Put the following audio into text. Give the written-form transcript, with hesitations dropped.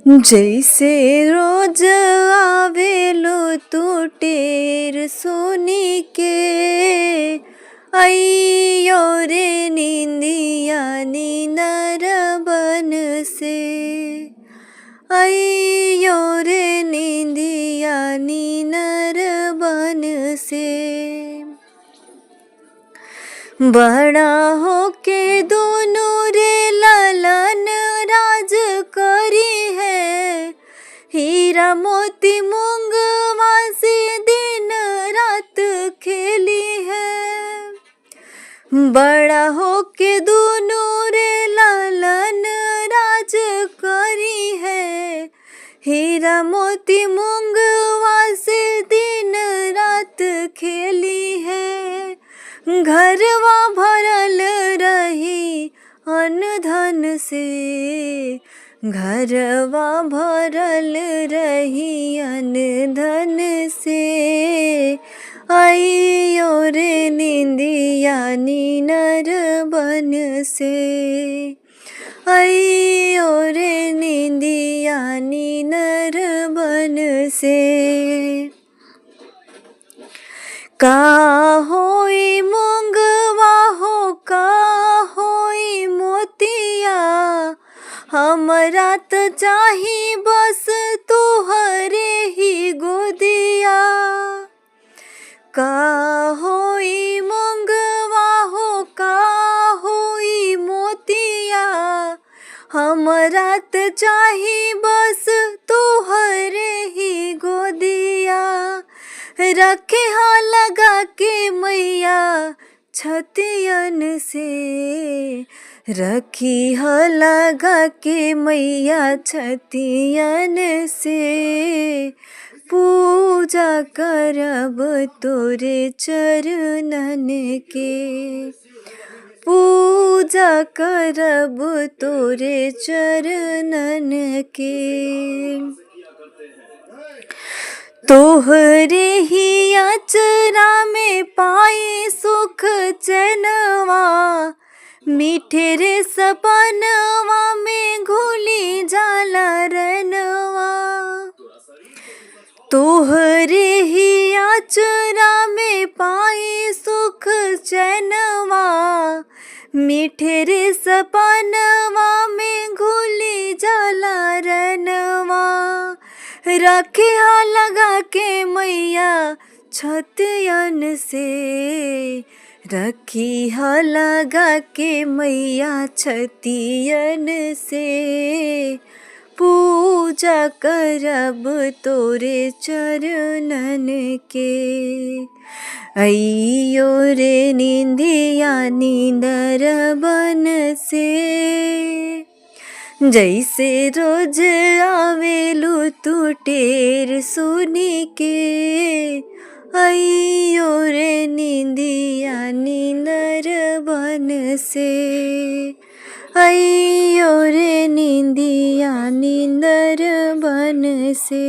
जैसे रोज आवेलो तू टेर सोनी के, अइयो रे निंदिया नींदर बन से। अइयो रे निंदिया नींदर बन से। बड़ा होके दोनों रे ललन राज करी है, हीरा मोती मूंगवा से दिन रात खेली है। बड़ा होके दोनों रे ललन राज करी है, हीरा मोती मूंगवा से दिन रात खेली है। घरवा भरल रही अन्न धन से, घरवा भरल रही अन्न धन से। अइयो रे निंदिया नींदर बन से। अइयो रे निंदिया नींदर बन से। का होई मूंगवा हो का होई मोतिया, हमरा त चाही बस तुहरे ही गोदिया। का होई मूंगवा हो का होई मोतिया, हमरा त चाही बस तुहरे ही गोदिया। रखे हाँ लगा के मैया छतियन से, रखी हाँ लगा के मैया छतियन से। पूजा करब तोरे चरणन के, पूजा करब तोरे चरणन के। तोहरे ही अचरा में पाए सुख चैनवा, मीठे रे सपनवा में घुली जाला रनवा। तोहरे ही अचरा में पाए सुख चैनवा, मीठे रे सपनवा में घुली जाला रनवा। रखे हाँ लगा के मैया छतियन से, रखी हाँ लगा के मैया छतियन से। पूजा करब तोरे चरणन के, अइयो रे निंदिया नींदर बन से। जैसे रोज आवेलू तू टेर सोनी के, अइयो रे निंदिया नींदर बन से। अइयो रे निंदिया नींदर बन से।